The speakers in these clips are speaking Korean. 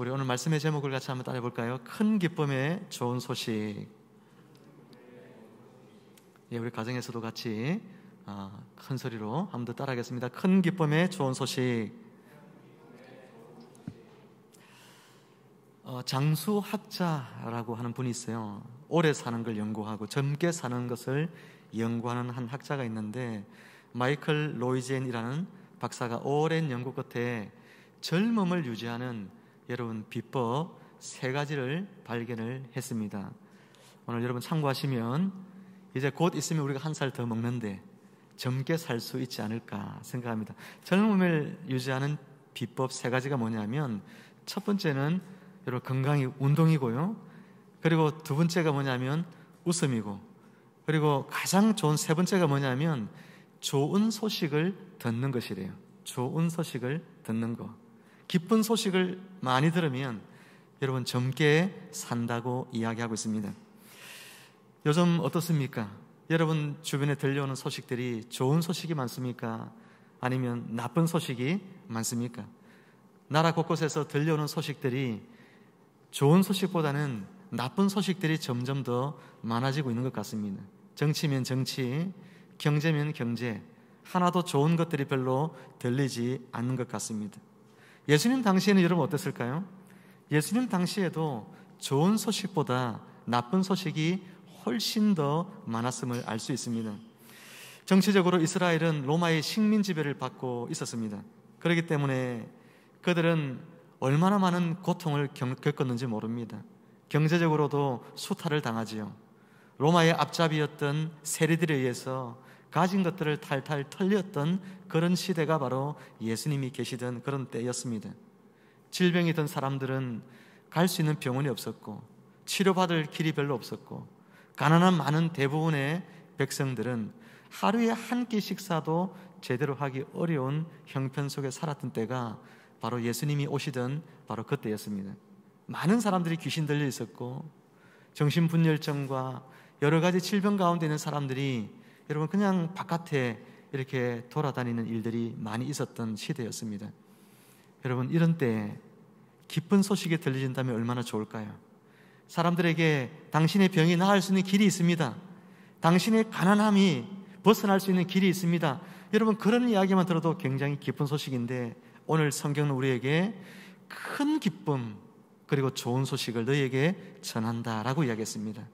우리 오늘 말씀의 제목을 같이 한번 따라해 볼까요? 큰 기쁨의 좋은 소식. 예, 우리 가정에서도 같이 큰 소리로 한번 더 따라하겠습니다. 큰 기쁨의 좋은 소식. 장수학자라고 하는 분이 있어요. 오래 사는 걸 연구하고 젊게 사는 것을 연구하는 한 학자가 있는데, 마이클 로이젠이라는 박사가 오랜 연구 끝에 젊음을 유지하는 여러분 비법 3가지를 발견을 했습니다. 오늘 여러분 참고하시면 이제 곧 있으면 우리가 1살 더 먹는데 젊게 살 수 있지 않을까 생각합니다. 젊음을 유지하는 비법 3가지가 뭐냐면, 첫 번째는 여러분 건강이 운동이고요, 그리고 두 번째가 뭐냐면 웃음이고, 그리고 가장 좋은 3번째가 뭐냐면 좋은 소식을 듣는 것이래요. 좋은 소식을 듣는 것. 기쁜 소식을 많이 들으면 여러분 젊게 산다고 이야기하고 있습니다. 요즘 어떻습니까? 여러분 주변에 들려오는 소식들이 좋은 소식이 많습니까? 아니면 나쁜 소식이 많습니까? 나라 곳곳에서 들려오는 소식들이 좋은 소식보다는 나쁜 소식들이 점점 더 많아지고 있는 것 같습니다. 정치면 정치, 경제면 경제, 하나도 좋은 것들이 별로 들리지 않는 것 같습니다. 예수님 당시에는 여러분 어땠을까요? 예수님 당시에도 좋은 소식보다 나쁜 소식이 훨씬 더 많았음을 알 수 있습니다. 정치적으로 이스라엘은 로마의 식민 지배를 받고 있었습니다. 그렇기 때문에 그들은 얼마나 많은 고통을 겪었는지 모릅니다. 경제적으로도 수탈을 당하지요. 로마의 앞잡이였던 세리들에 의해서 가진 것들을 탈탈 털렸던 그런 시대가 바로 예수님이 계시던 그런 때였습니다. 질병이 든 사람들은 갈 수 있는 병원이 없었고, 치료받을 길이 별로 없었고, 가난한 많은 대부분의 백성들은 하루에 한 끼 식사도 제대로 하기 어려운 형편 속에 살았던 때가 바로 예수님이 오시던 바로 그때였습니다. 많은 사람들이 귀신 들려 있었고, 정신분열증과 여러 가지 질병 가운데 있는 사람들이 여러분 그냥 바깥에 이렇게 돌아다니는 일들이 많이 있었던 시대였습니다. 여러분 이런 때 기쁜 소식이 들려진다면 얼마나 좋을까요? 사람들에게 당신의 병이 나을 수 있는 길이 있습니다. 당신의 가난함이 벗어날 수 있는 길이 있습니다. 여러분 그런 이야기만 들어도 굉장히 기쁜 소식인데, 오늘 성경은 우리에게 큰 기쁨 그리고 좋은 소식을 너희에게 전한다라고 이야기했습니다.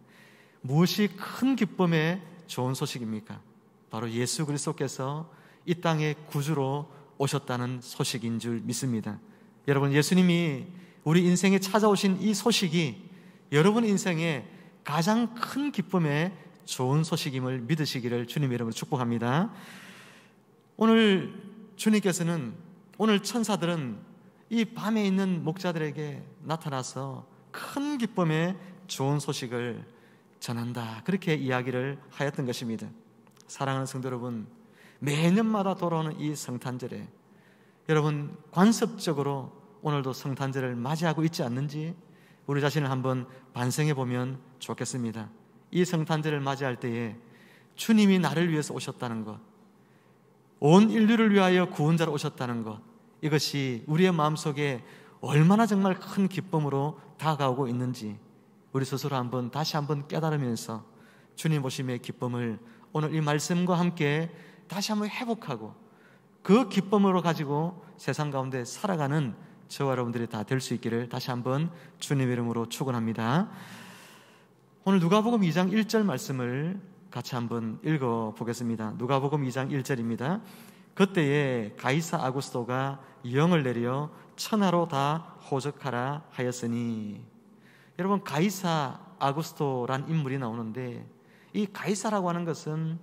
무엇이 큰 기쁨의 좋은 소식입니까? 바로 예수 그리스도께서 이 땅에 구주로 오셨다는 소식인 줄 믿습니다. 여러분 예수님이 우리 인생에 찾아오신 이 소식이 여러분 인생에 가장 큰 기쁨의 좋은 소식임을 믿으시기를 주님의 이름으로 축복합니다. 오늘 주님께서는, 오늘 천사들은 이 밤에 있는 목자들에게 나타나서 큰 기쁨의 좋은 소식을 전한다, 그렇게 이야기를 하였던 것입니다. 사랑하는 성도 여러분, 매년마다 돌아오는 이 성탄절에 여러분 관습적으로 오늘도 성탄절을 맞이하고 있지 않는지 우리 자신을 한번 반성해 보면 좋겠습니다. 이 성탄절을 맞이할 때에 주님이 나를 위해서 오셨다는 것, 온 인류를 위하여 구원자로 오셨다는 것, 이것이 우리의 마음속에 얼마나 정말 큰 기쁨으로 다가오고 있는지 우리 스스로 다시 한번 깨달으면서 주님 오심의 기쁨을 오늘 이 말씀과 함께 다시 한번 회복하고 그 기쁨으로 가지고 세상 가운데 살아가는 저와 여러분들이 다 될 수 있기를 다시 한번 주님의 이름으로 축원합니다. 오늘 누가복음 2장 1절 말씀을 같이 한번 읽어보겠습니다. 누가복음 2장 1절입니다. 그때에 가이사 아구스토가 영을 내려 천하로 다 호적하라 하였으니. 여러분 가이사 아구스토란 인물이 나오는데, 이 가이사라고 하는 것은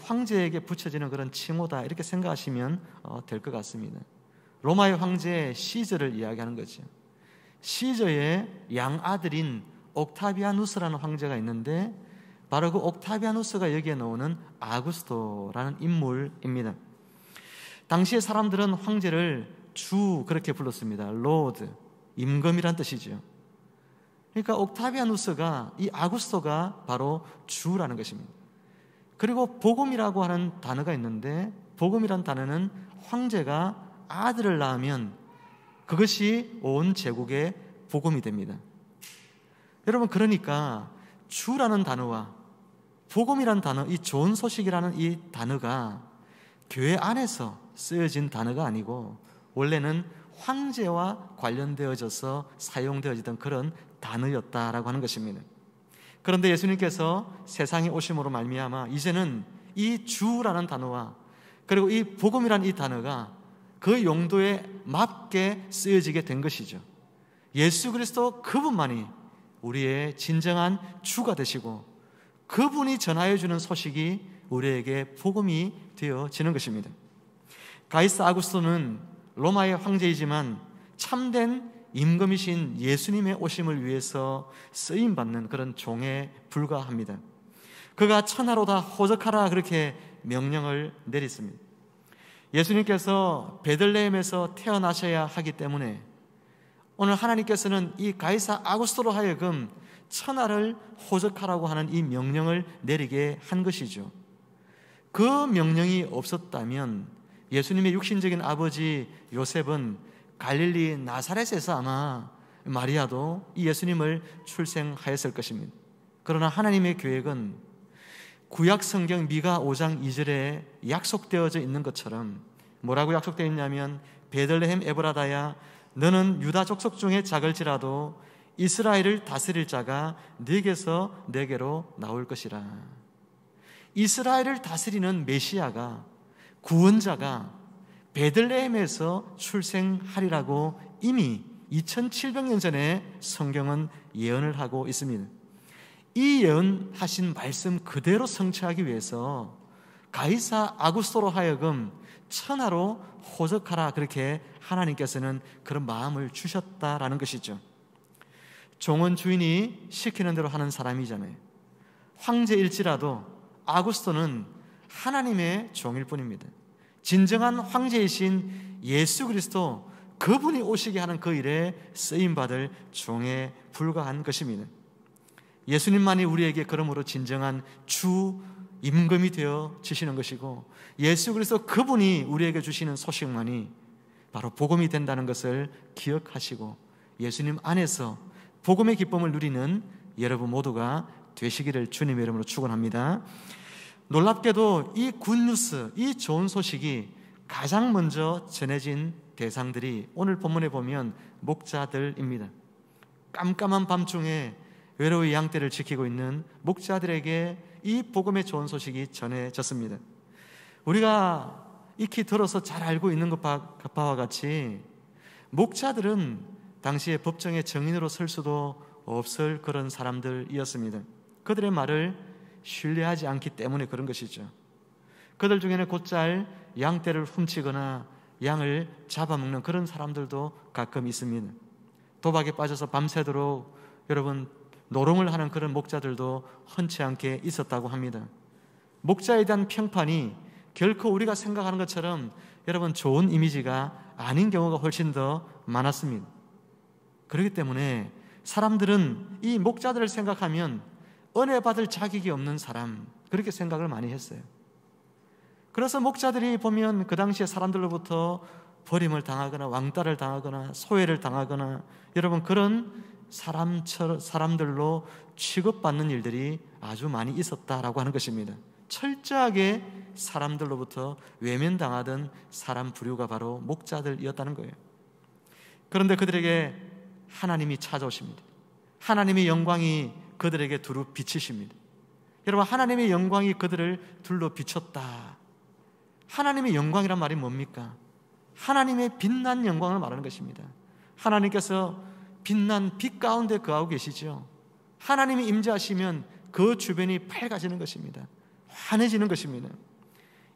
황제에게 붙여지는 그런 칭호다, 이렇게 생각하시면 될 것 같습니다. 로마의 황제 시저를 이야기하는 거죠. 시저의 양아들인 옥타비아누스라는 황제가 있는데, 바로 그 옥타비아누스가 여기에 나오는 아구스토라는 인물입니다. 당시의 사람들은 황제를 주 그렇게 불렀습니다. 로드, 임금이란 뜻이죠. 그러니까 옥타비아누스가, 이 아구스토가 바로 주라는 것입니다. 그리고 복음이라고 하는 단어가 있는데, 복음이란 단어는 황제가 아들을 낳으면 그것이 온 제국의 복음이 됩니다. 여러분, 그러니까 주라는 단어와 복음이라는 단어, 이 좋은 소식이라는 이 단어가 교회 안에서 쓰여진 단어가 아니고 원래는 황제와 관련되어져서 사용되어지던 그런 단어였다라고 하는 것입니다. 그런데 예수님께서 세상에 오심으로 말미암아 이제는 이 주라는 단어와 그리고 이 복음이라는 이 단어가 그 용도에 맞게 쓰여지게 된 것이죠. 예수 그리스도 그분만이 우리의 진정한 주가 되시고 그분이 전하여 주는 소식이 우리에게 복음이 되어지는 것입니다. 가이사 아구스토는 로마의 황제이지만 참된 임금이신 예수님의 오심을 위해서 쓰임받는 그런 종에 불과합니다. 그가 천하로다 호적하라 그렇게 명령을 내렸습니다. 예수님께서 베들레헴에서 태어나셔야 하기 때문에 오늘 하나님께서는 이 가이사 아구스토로 하여금 천하를 호적하라고 하는 이 명령을 내리게 한 것이죠. 그 명령이 없었다면 예수님의 육신적인 아버지 요셉은 갈릴리 나사렛에서 아마 마리아도 이 예수님을 출생하였을 것입니다. 그러나 하나님의 계획은 구약 성경 미가 5장 2절에 약속되어져 있는 것처럼 뭐라고 약속되어 있냐면 베들레헴 에브라다야 너는 유다 족속 중에 작을지라도 이스라엘을 다스릴 자가 네게서 내게로 나올 것이라. 이스라엘을 다스리는 메시아가, 구원자가 베들레헴에서 출생하리라고 이미 2700년 전에 성경은 예언을 하고 있습니다. 이 예언하신 말씀 그대로 성취하기 위해서 가이사 아구스토로 하여금 천하로 호적하라 그렇게 하나님께서는 그런 마음을 주셨다라는 것이죠. 종은 주인이 시키는 대로 하는 사람이잖아요. 황제일지라도 아구스토는 하나님의 종일 뿐입니다. 진정한 황제이신 예수 그리스도 그분이 오시게 하는 그 일에 쓰임받을 종에 불과한 것입니다. 예수님만이 우리에게 그러므로 진정한 주 임금이 되어 주시는 것이고 예수 그리스도 그분이 우리에게 주시는 소식만이 바로 복음이 된다는 것을 기억하시고 예수님 안에서 복음의 기쁨을 누리는 여러분 모두가 되시기를 주님의 이름으로 축원합니다. 놀랍게도 이 굿뉴스, 이 좋은 소식이 가장 먼저 전해진 대상들이 오늘 본문에 보면 목자들입니다. 깜깜한 밤중에 외로이 양떼를 지키고 있는 목자들에게 이 복음의 좋은 소식이 전해졌습니다. 우리가 익히 들어서 잘 알고 있는 것과 같이 목자들은 당시에 법정의 증인으로 설 수도 없을 그런 사람들이었습니다. 그들의 말을 신뢰하지 않기 때문에 그런 것이죠. 그들 중에는 곧잘 양떼를 훔치거나 양을 잡아먹는 그런 사람들도 가끔 있습니다. 도박에 빠져서 밤새도록 여러분 노름을 하는 그런 목자들도 흔치 않게 있었다고 합니다. 목자에 대한 평판이 결코 우리가 생각하는 것처럼 여러분 좋은 이미지가 아닌 경우가 훨씬 더 많았습니다. 그렇기 때문에 사람들은 이 목자들을 생각하면 은혜 받을 자격이 없는 사람 그렇게 생각을 많이 했어요. 그래서 목자들이 보면 그 당시에 사람들로부터 버림을 당하거나 왕따를 당하거나 소외를 당하거나 여러분 그런 사람들로 취급받는 일들이 아주 많이 있었다라고 하는 것입니다. 철저하게 사람들로부터 외면당하던 사람 부류가 바로 목자들이었다는 거예요. 그런데 그들에게 하나님이 찾아오십니다. 하나님의 영광이 그들에게 두루 비치십니다. 여러분 하나님의 영광이 그들을 둘러 비쳤다. 하나님의 영광이란 말이 뭡니까? 하나님의 빛난 영광을 말하는 것입니다. 하나님께서 빛난 빛 가운데 거하고 계시죠. 하나님이 임재하시면 그 주변이 밝아지는 것입니다. 환해지는 것입니다.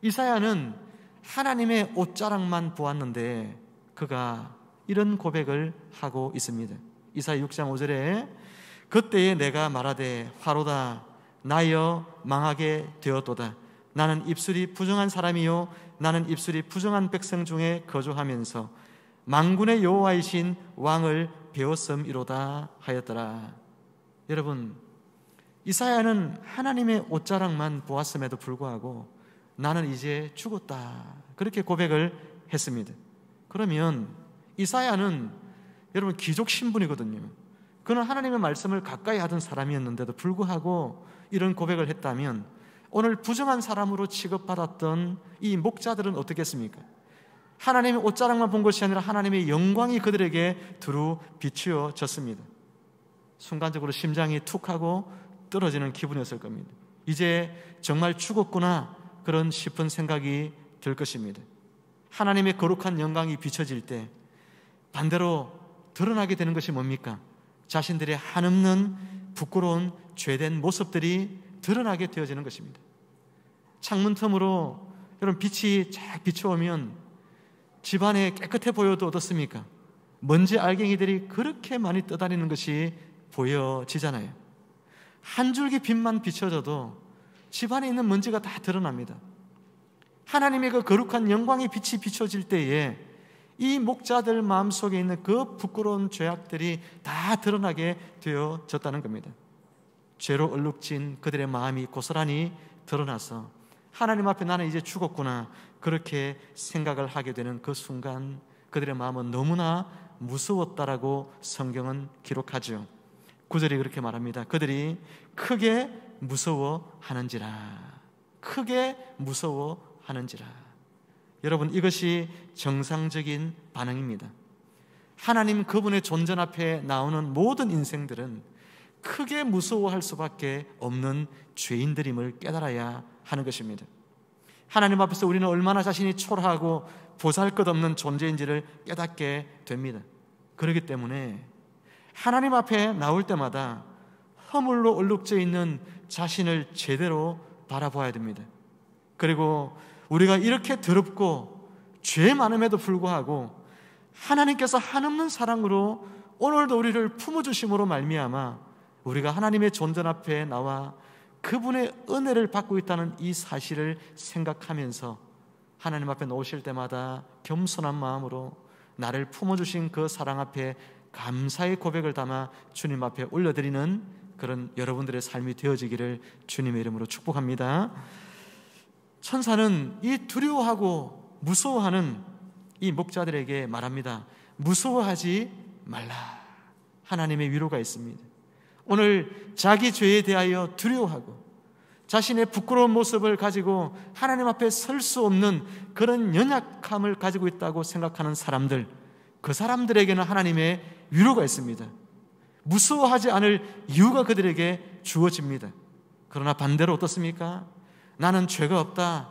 이사야는 하나님의 옷자락만 보았는데 그가 이런 고백을 하고 있습니다. 이사야 6장 5절에 그때에 내가 말하되 화로다 나여 망하게 되었도다. 나는 입술이 부정한 사람이요 나는 입술이 부정한 백성 중에 거주하면서 만군의 여호와이신 왕을 배웠음이로다 하였더라. 여러분 이사야는 하나님의 옷자락만 보았음에도 불구하고 나는 이제 죽었다 그렇게 고백을 했습니다. 그러면 이사야는 여러분 귀족 신분이거든요. 그는 하나님의 말씀을 가까이 하던 사람이었는데도 불구하고 이런 고백을 했다면 오늘 부정한 사람으로 취급받았던 이 목자들은 어떻겠습니까? 하나님의 옷자락만 본 것이 아니라 하나님의 영광이 그들에게 두루 비추어졌습니다. 순간적으로 심장이 툭 하고 떨어지는 기분이었을 겁니다. 이제 정말 죽었구나 그런 싶은 생각이 들 것입니다. 하나님의 거룩한 영광이 비춰질 때 반대로 드러나게 되는 것이 뭡니까? 자신들의 한없는 부끄러운 죄된 모습들이 드러나게 되어지는 것입니다. 창문 틈으로 여러분 빛이 쫙 비춰오면 집안에 깨끗해 보여도 어떻습니까? 먼지 알갱이들이 그렇게 많이 떠다니는 것이 보여지잖아요. 한 줄기 빛만 비춰져도 집안에 있는 먼지가 다 드러납니다. 하나님의 그 거룩한 영광의 빛이 비춰질 때에 이 목자들 마음속에 있는 그 부끄러운 죄악들이 다 드러나게 되어졌다는 겁니다. 죄로 얼룩진 그들의 마음이 고스란히 드러나서 하나님 앞에 나는 이제 죽었구나 그렇게 생각을 하게 되는 그 순간 그들의 마음은 너무나 무서웠다라고 성경은 기록하죠. 9절이 그렇게 말합니다. 그들이 크게 무서워하는지라. 크게 무서워하는지라. 여러분, 이것이 정상적인 반응입니다. 하나님 그분의 존재 앞에 나오는 모든 인생들은 크게 무서워할 수밖에 없는 죄인들임을 깨달아야 하는 것입니다. 하나님 앞에서 우리는 얼마나 자신이 초라하고 보잘것없는 존재인지를 깨닫게 됩니다. 그렇기 때문에 하나님 앞에 나올 때마다 허물로 얼룩져 있는 자신을 제대로 바라봐야 됩니다. 그리고 우리가 이렇게 더럽고 죄 많음에도 불구하고 하나님께서 한없는 사랑으로 오늘도 우리를 품어주심으로 말미암아 우리가 하나님의 존재 앞에 나와 그분의 은혜를 받고 있다는 이 사실을 생각하면서 하나님 앞에 놓으실 때마다 겸손한 마음으로 나를 품어주신 그 사랑 앞에 감사의 고백을 담아 주님 앞에 올려드리는 그런 여러분들의 삶이 되어지기를 주님의 이름으로 축복합니다. 천사는 이 두려워하고 무서워하는 이 목자들에게 말합니다. 무서워하지 말라. 하나님의 위로가 있습니다. 오늘 자기 죄에 대하여 두려워하고 자신의 부끄러운 모습을 가지고 하나님 앞에 설 수 없는 그런 연약함을 가지고 있다고 생각하는 사람들, 그 사람들에게는 하나님의 위로가 있습니다. 무서워하지 않을 이유가 그들에게 주어집니다. 그러나 반대로 어떻습니까? 나는 죄가 없다,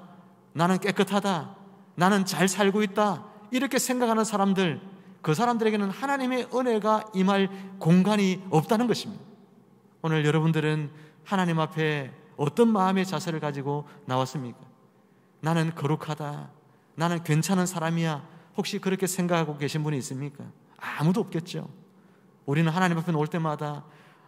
나는 깨끗하다, 나는 잘 살고 있다 이렇게 생각하는 사람들, 그 사람들에게는 하나님의 은혜가 임할 공간이 없다는 것입니다. 오늘 여러분들은 하나님 앞에 어떤 마음의 자세를 가지고 나왔습니까? 나는 거룩하다, 나는 괜찮은 사람이야, 혹시 그렇게 생각하고 계신 분이 있습니까? 아무도 없겠죠. 우리는 하나님 앞에 올 때마다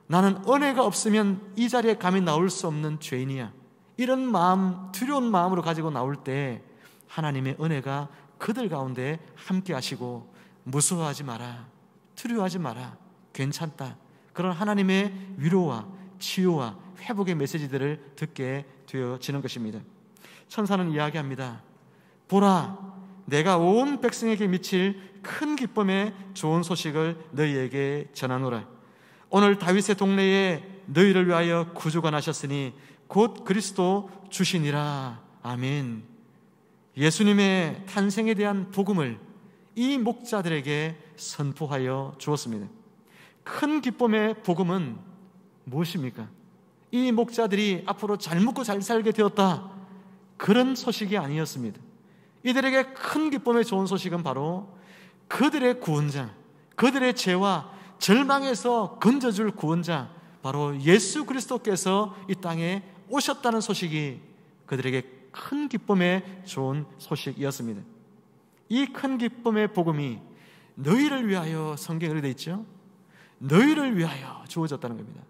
나는 은혜가 없으면 이 자리에 감히 나올 수 없는 죄인이야, 이런 마음, 두려운 마음으로 가지고 나올 때 하나님의 은혜가 그들 가운데 함께 하시고 무서워하지 마라, 두려워하지 마라, 괜찮다, 그런 하나님의 위로와 치유와 회복의 메시지들을 듣게 되어지는 것입니다. 천사는 이야기합니다. 보라, 내가 온 백성에게 미칠 큰 기쁨의 좋은 소식을 너희에게 전하노라. 오늘 다윗의 동네에 너희를 위하여 구주가 나셨으니 곧 그리스도 주시니라. 아멘. 예수님의 탄생에 대한 복음을 이 목자들에게 선포하여 주었습니다. 큰 기쁨의 복음은 무엇입니까? 이 목자들이 앞으로 잘 먹고 잘 살게 되었다, 그런 소식이 아니었습니다. 이들에게 큰 기쁨의 좋은 소식은 바로 그들의 구원자, 그들의 죄와 절망에서 건져줄 구원자, 바로 예수 그리스도께서 이 땅에 오셨다는 소식이 그들에게 큰 기쁨의 좋은 소식이었습니다. 이 큰 기쁨의 복음이 너희를 위하여, 성경에 되어 있죠? 너희를 위하여 주어졌다는 겁니다.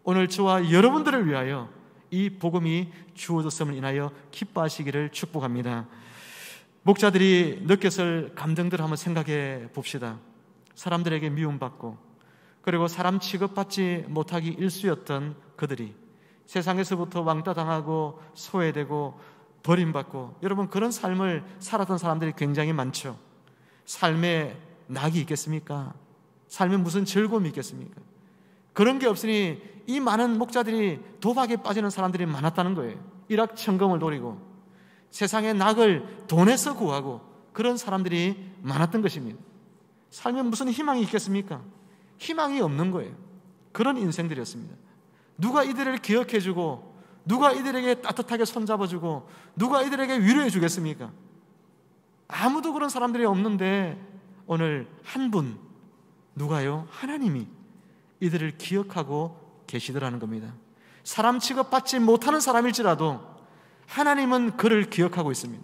오늘 저와 여러분들을 위하여 이 복음이 주어졌음을 인하여 기뻐하시기를 축복합니다. 목자들이 느꼈을 감정들을 한번 생각해 봅시다. 사람들에게 미움받고 그리고 사람 취급받지 못하기 일쑤였던 그들이 세상에서부터 왕따당하고 소외되고 버림받고, 여러분 그런 삶을 살았던 사람들이 굉장히 많죠. 삶의 낙이 있겠습니까? 삶에 무슨 즐거움이 있겠습니까? 그런 게 없으니 이 많은 목자들이 도박에 빠지는 사람들이 많았다는 거예요. 일확천금을 노리고 세상의 낙을 돈에서 구하고 그런 사람들이 많았던 것입니다. 삶에 무슨 희망이 있겠습니까? 희망이 없는 거예요. 그런 인생들이었습니다. 누가 이들을 기억해주고 누가 이들에게 따뜻하게 손잡아주고 누가 이들에게 위로해 주겠습니까? 아무도 그런 사람들이 없는데 오늘 한 분, 누가요? 하나님이 이들을 기억하고 계시더라는 겁니다. 사람 취급받지 못하는 사람일지라도 하나님은 그를 기억하고 있습니다.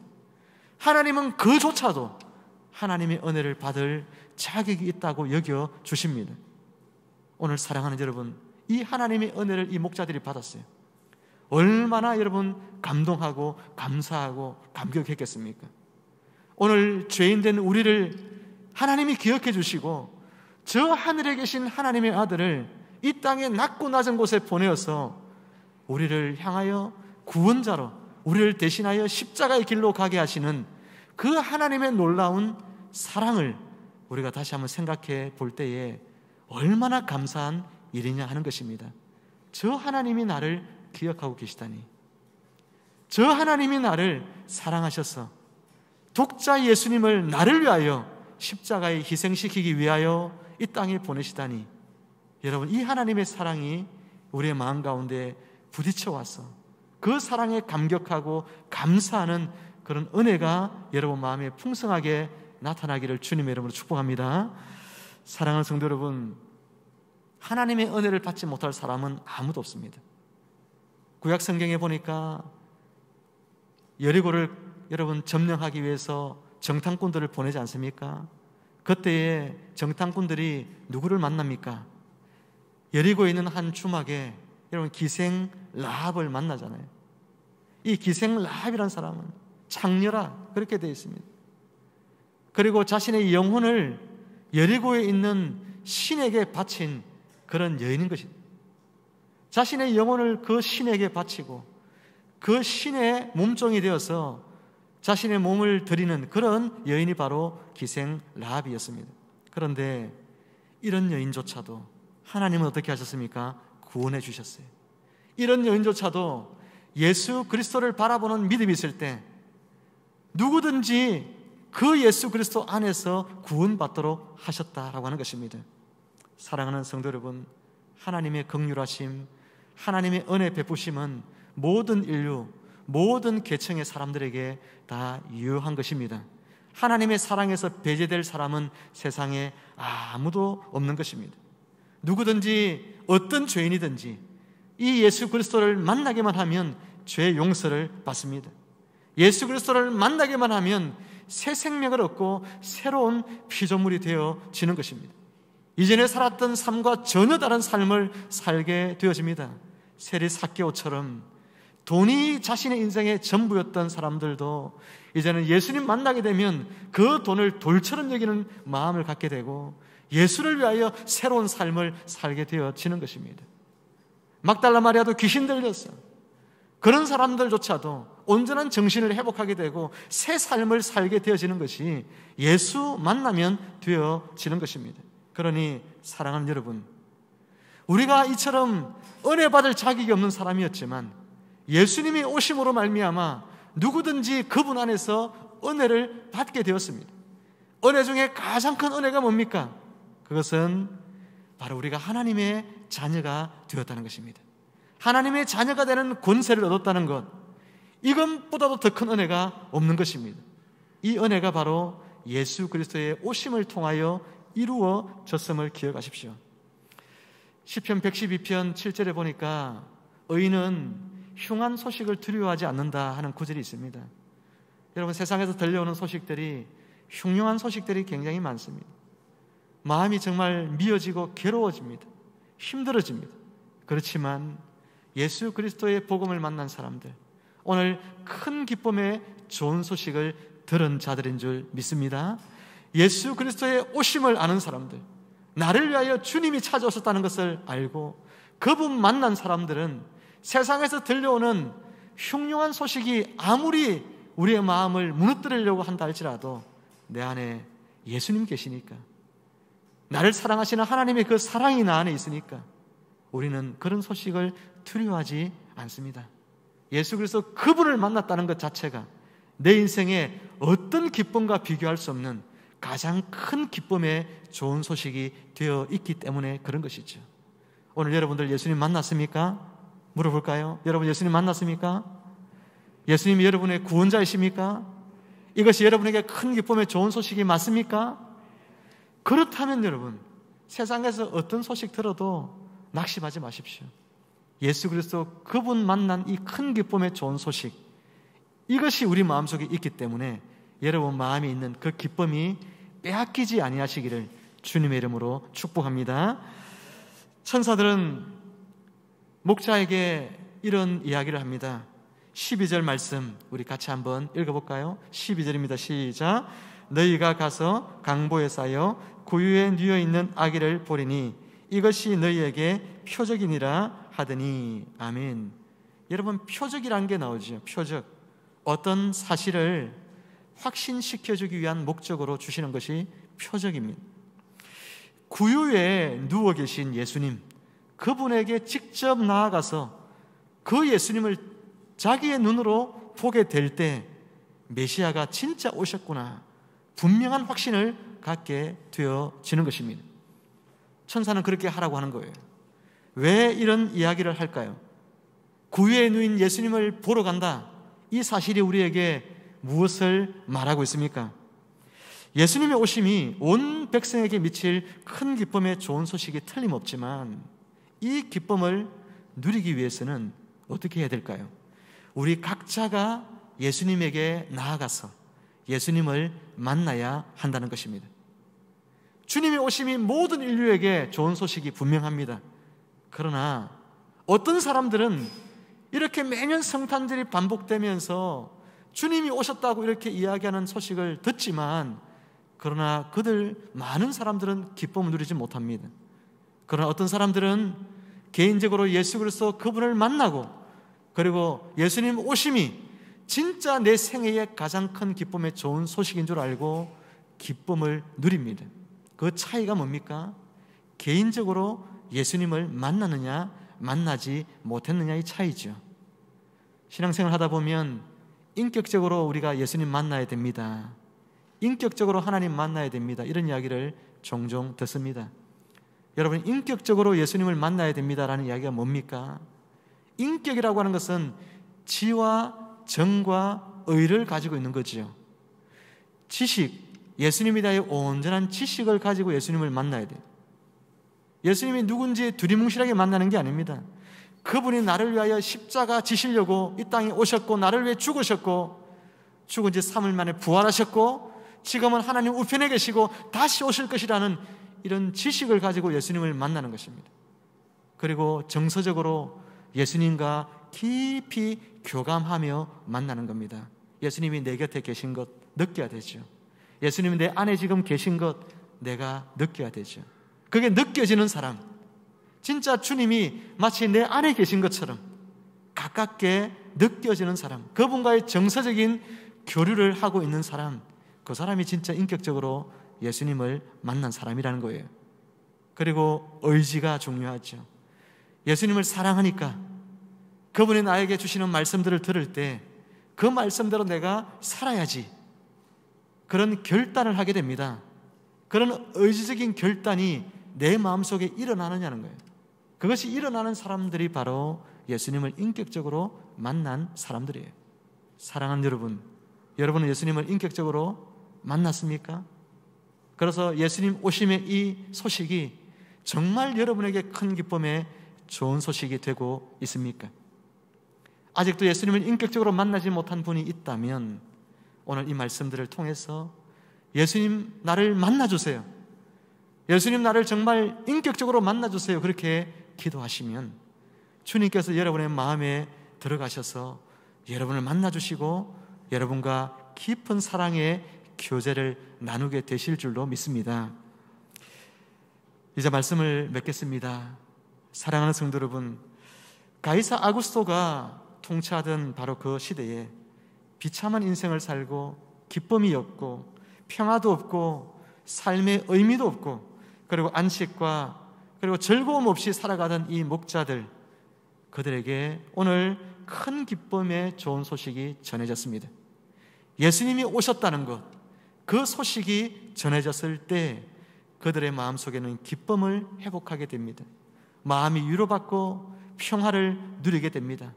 하나님은 그조차도 하나님의 은혜를 받을 자격이 있다고 여겨 주십니다. 오늘 사랑하는 여러분, 이 하나님의 은혜를 이 목자들이 받았어요. 얼마나 여러분 감동하고 감사하고 감격했겠습니까? 오늘 죄인된 우리를 하나님이 기억해 주시고 저 하늘에 계신 하나님의 아들을 이 땅의 낮고 낮은 곳에 보내어서 우리를 향하여 구원자로, 우리를 대신하여 십자가의 길로 가게 하시는 그 하나님의 놀라운 사랑을 우리가 다시 한번 생각해 볼 때에 얼마나 감사한 일이냐 하는 것입니다. 저 하나님이 나를 기억하고 계시다니, 저 하나님이 나를 사랑하셔서 독자 예수님을 나를 위하여 십자가에 희생시키기 위하여 이 땅에 보내시다니, 여러분, 이 하나님의 사랑이 우리의 마음 가운데 부딪혀 와서 그 사랑에 감격하고 감사하는 그런 은혜가 여러분 마음에 풍성하게 나타나기를 주님의 이름으로 축복합니다. 사랑하는 성도 여러분, 하나님의 은혜를 받지 못할 사람은 아무도 없습니다. 구약 성경에 보니까 여리고를 여러분 점령하기 위해서 정탐꾼들을 보내지 않습니까? 그때에 정탐꾼들이 누구를 만납니까? 여리고에 있는 한 주막에 여러분 기생 라합을 만나잖아요. 이 기생 라합이라는 사람은 창녀라 그렇게 되어 있습니다. 그리고 자신의 영혼을 여리고에 있는 신에게 바친 그런 여인인 것입니다. 자신의 영혼을 그 신에게 바치고 그 신의 몸종이 되어서 자신의 몸을 드리는 그런 여인이 바로 기생 라합이었습니다. 그런데 이런 여인조차도 하나님은 어떻게 하셨습니까? 구원해 주셨어요. 이런 여인조차도 예수 그리스도를 바라보는 믿음이 있을 때 누구든지 그 예수 그리스도 안에서 구원받도록 하셨다라고 하는 것입니다. 사랑하는 성도 여러분, 하나님의 긍휼하심, 하나님의 은혜 베푸심은 모든 인류, 모든 계층의 사람들에게 다 유효한 것입니다. 하나님의 사랑에서 배제될 사람은 세상에 아무도 없는 것입니다. 누구든지 어떤 죄인이든지 이 예수 그리스도를 만나기만 하면 죄 용서를 받습니다. 예수 그리스도를 만나기만 하면 새 생명을 얻고 새로운 피조물이 되어지는 것입니다. 이전에 살았던 삶과 전혀 다른 삶을 살게 되어집니다. 세리 삭개오처럼 돈이 자신의 인생의 전부였던 사람들도 이제는 예수님 만나게 되면 그 돈을 돌처럼 여기는 마음을 갖게 되고 예수를 위하여 새로운 삶을 살게 되어지는 것입니다. 막달라 마리아도 귀신 들렸어. 그런 사람들조차도 온전한 정신을 회복하게 되고 새 삶을 살게 되어지는 것이 예수 만나면 되어지는 것입니다. 그러니 사랑하는 여러분, 우리가 이처럼 은혜 받을 자격이 없는 사람이었지만 예수님이 오심으로 말미암아 누구든지 그분 안에서 은혜를 받게 되었습니다. 은혜 중에 가장 큰 은혜가 뭡니까? 그것은 바로 우리가 하나님의 자녀가 되었다는 것입니다. 하나님의 자녀가 되는 권세를 얻었다는 것, 이것보다도 더 큰 은혜가 없는 것입니다. 이 은혜가 바로 예수 그리스도의 오심을 통하여 이루어졌음을 기억하십시오. 시편 112편 7절에 보니까 의인은 흉한 소식을 두려워하지 않는다 하는 구절이 있습니다. 여러분, 세상에서 들려오는 소식들이 흉흉한 소식들이 굉장히 많습니다. 마음이 정말 미어지고 괴로워집니다. 힘들어집니다. 그렇지만 예수 그리스도의 복음을 만난 사람들, 오늘 큰 기쁨의 좋은 소식을 들은 자들인 줄 믿습니다. 예수 그리스도의 오심을 아는 사람들, 나를 위하여 주님이 찾아오셨다는 것을 알고 그분 만난 사람들은 세상에서 들려오는 흉흉한 소식이 아무리 우리의 마음을 무너뜨리려고 한다 할지라도 내 안에 예수님 계시니까, 나를 사랑하시는 하나님의 그 사랑이 나 안에 있으니까 우리는 그런 소식을 두려워하지 않습니다. 예수 그리스도 그분을 만났다는 것 자체가 내 인생에 어떤 기쁨과 비교할 수 없는 가장 큰 기쁨의 좋은 소식이 되어 있기 때문에 그런 것이죠. 오늘 여러분들 예수님 만났습니까? 물어볼까요? 여러분 예수님 만났습니까? 예수님이 여러분의 구원자이십니까? 이것이 여러분에게 큰 기쁨의 좋은 소식이 맞습니까? 그렇다면 여러분, 세상에서 어떤 소식 들어도 낙심하지 마십시오. 예수 그리스도 그분 만난 이 큰 기쁨의 좋은 소식, 이것이 우리 마음속에 있기 때문에 여러분 마음에 있는 그 기쁨이 빼앗기지 아니하시기를 주님의 이름으로 축복합니다. 천사들은 목자에게 이런 이야기를 합니다. 12절 말씀 우리 같이 한번 읽어볼까요? 12절입니다. 시작. 너희가 가서 강보에 쌓여 구유에 뉘어있는 아기를 보리니 이것이 너희에게 표적이니라 하더니. 아멘. 여러분, 표적이라는 게 나오죠. 표적. 어떤 사실을 확신시켜주기 위한 목적으로 주시는 것이 표적입니다. 구유에 누워 계신 예수님, 그분에게 직접 나아가서 그 예수님을 자기의 눈으로 보게 될 때 메시아가 진짜 오셨구나, 분명한 확신을 갖게 되어지는 것입니다. 천사는 그렇게 하라고 하는 거예요. 왜 이런 이야기를 할까요? 구유에 누인 예수님을 보러 간다, 이 사실이 우리에게 무엇을 말하고 있습니까? 예수님의 오심이 온 백성에게 미칠 큰 기쁨의 좋은 소식이 틀림없지만 이 기쁨을 누리기 위해서는 어떻게 해야 될까요? 우리 각자가 예수님에게 나아가서 예수님을 만나야 한다는 것입니다. 주님의 오심이 모든 인류에게 좋은 소식이 분명합니다. 그러나 어떤 사람들은 이렇게 매년 성탄절이 반복되면서 주님이 오셨다고 이렇게 이야기하는 소식을 듣지만, 그러나 많은 사람들은 기쁨을 누리지 못합니다. 그러나 어떤 사람들은 개인적으로 예수 그리스도 그분을 만나고, 그리고 예수님 오심이 진짜 내 생애의 가장 큰 기쁨의 좋은 소식인 줄 알고 기쁨을 누립니다. 그 차이가 뭡니까? 개인적으로 예수님을 만나느냐 만나지 못했느냐의 차이죠. 신앙생활 하다 보면 인격적으로 우리가 예수님 만나야 됩니다, 인격적으로 하나님 만나야 됩니다, 이런 이야기를 종종 듣습니다. 여러분, 인격적으로 예수님을 만나야 됩니다라는 이야기가 뭡니까? 인격이라고 하는 것은 지와 정과 의를 가지고 있는 거지요. 지식, 예수님에 대해 온전한 지식을 가지고 예수님을 만나야 돼요. 예수님이 누군지 두리뭉실하게 만나는 게 아닙니다. 그분이 나를 위하여 십자가 지시려고 이 땅에 오셨고, 나를 위해 죽으셨고, 죽은 지 3일 만에 부활하셨고, 지금은 하나님 우편에 계시고 다시 오실 것이라는 이런 지식을 가지고 예수님을 만나는 것입니다. 그리고 정서적으로 예수님과 깊이 교감하며 만나는 겁니다. 예수님이 내 곁에 계신 것 느껴야 되죠. 예수님이 내 안에 지금 계신 것 내가 느껴야 되죠. 그게 느껴지는 사람, 진짜 주님이 마치 내 안에 계신 것처럼 가깝게 느껴지는 사람, 그분과의 정서적인 교류를 하고 있는 사람, 그 사람이 진짜 인격적으로 예수님을 만난 사람이라는 거예요. 그리고 의지가 중요하죠. 예수님을 사랑하니까 그분이 나에게 주시는 말씀들을 들을 때 그 말씀대로 내가 살아야지, 그런 결단을 하게 됩니다. 그런 의지적인 결단이 내 마음속에 일어나느냐는 거예요. 그것이 일어나는 사람들이 바로 예수님을 인격적으로 만난 사람들이에요. 사랑하는 여러분, 여러분은 예수님을 인격적으로 만났습니까? 그래서 예수님 오심의 이 소식이 정말 여러분에게 큰 기쁨의 좋은 소식이 되고 있습니까? 아직도 예수님을 인격적으로 만나지 못한 분이 있다면 오늘 이 말씀들을 통해서 예수님 나를 만나주세요, 예수님 나를 정말 인격적으로 만나주세요, 그렇게 기도하시면 주님께서 여러분의 마음에 들어가셔서 여러분을 만나주시고 여러분과 깊은 사랑의 교제를 나누게 되실 줄로 믿습니다. 이제 말씀을 맺겠습니다. 사랑하는 성도 여러분, 가이사 아구스토가 통치하던 바로 그 시대에 비참한 인생을 살고 기쁨이 없고 평화도 없고 삶의 의미도 없고 그리고 안식과 그리고 즐거움 없이 살아가던 이 목자들, 그들에게 오늘 큰 기쁨의 좋은 소식이 전해졌습니다. 예수님이 오셨다는 것, 그 소식이 전해졌을 때 그들의 마음속에는 기쁨을 회복하게 됩니다. 마음이 위로받고 평화를 누리게 됩니다.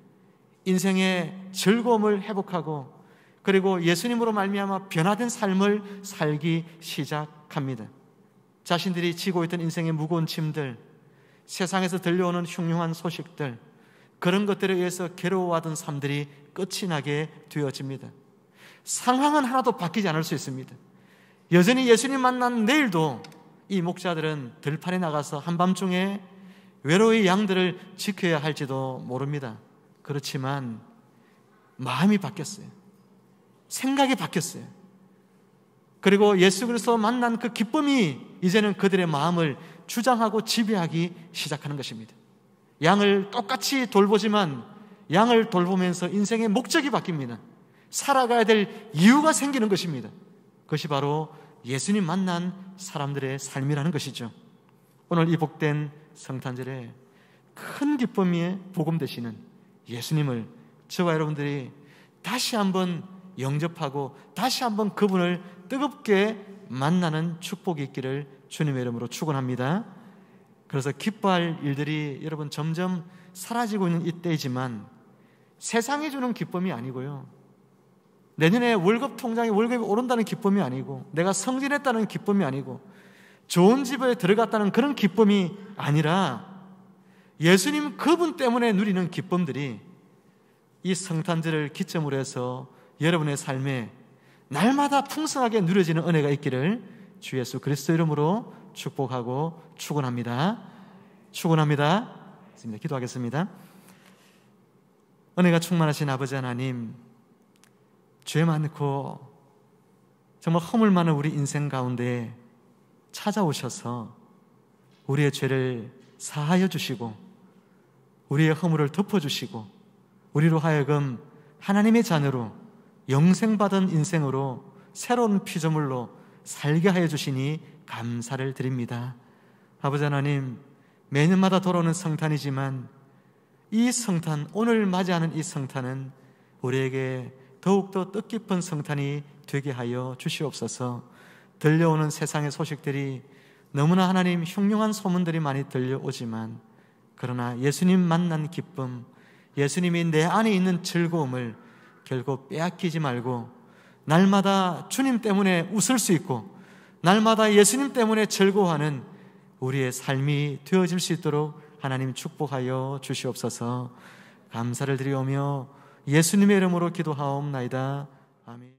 인생의 즐거움을 회복하고 그리고 예수님으로 말미암아 변화된 삶을 살기 시작합니다. 자신들이 지고 있던 인생의 무거운 짐들, 세상에서 들려오는 흉흉한 소식들, 그런 것들에 의해서 괴로워하던 삶들이 끝이 나게 되어집니다. 상황은 하나도 바뀌지 않을 수 있습니다. 여전히 예수님 만난 내일도 이 목자들은 들판에 나가서 한밤중에 외로이 양들을 지켜야 할지도 모릅니다. 그렇지만 마음이 바뀌었어요. 생각이 바뀌었어요. 그리고 예수 그리스도 만난 그 기쁨이 이제는 그들의 마음을 주장하고 지배하기 시작하는 것입니다. 양을 똑같이 돌보지만 양을 돌보면서 인생의 목적이 바뀝니다. 살아가야 될 이유가 생기는 것입니다. 그것이 바로 예수님 만난 사람들의 삶이라는 것이죠. 오늘 이 복된 성탄절에 큰 기쁨의 복음 되시는 예수님을 저와 여러분들이 다시 한번 영접하고 다시 한번 그분을 뜨겁게 만나는 축복이 있기를 주님의 이름으로 축원합니다. 그래서 기뻐할 일들이 여러분 점점 사라지고 있는 이때이지만 세상이 주는 기쁨이 아니고요, 내년에 월급 통장에 월급이 오른다는 기쁨이 아니고, 내가 승진했다는 기쁨이 아니고, 좋은 집에 들어갔다는 그런 기쁨이 아니라 예수님 그분 때문에 누리는 기쁨들이 이 성탄절을 기점으로 해서 여러분의 삶에 날마다 풍성하게 누려지는 은혜가 있기를 주 예수 그리스도 이름으로 축복하고 축원합니다. 축원합니다. 기도하겠습니다. 은혜가 충만하신 아버지 하나님, 죄 많고 정말 허물 많은 우리 인생 가운데 찾아오셔서 우리의 죄를 사하여 주시고 우리의 허물을 덮어주시고 우리로 하여금 하나님의 자녀로 영생받은 인생으로 새로운 피조물로 살게 하여 주시니 감사를 드립니다. 아버지 하나님, 매년마다 돌아오는 성탄이지만 이 성탄, 오늘 맞이하는 이 성탄은 우리에게 더욱더 뜻깊은 성탄이 되게 하여 주시옵소서. 들려오는 세상의 소식들이 너무나 하나님 흉흉한 소문들이 많이 들려오지만, 그러나 예수님 만난 기쁨, 예수님이 내 안에 있는 즐거움을 결국 빼앗기지 말고 날마다 주님 때문에 웃을 수 있고 날마다 예수님 때문에 즐거워하는 우리의 삶이 되어질 수 있도록 하나님 축복하여 주시옵소서. 감사를 드리오며 예수님의 이름으로 기도하옵나이다. 아멘.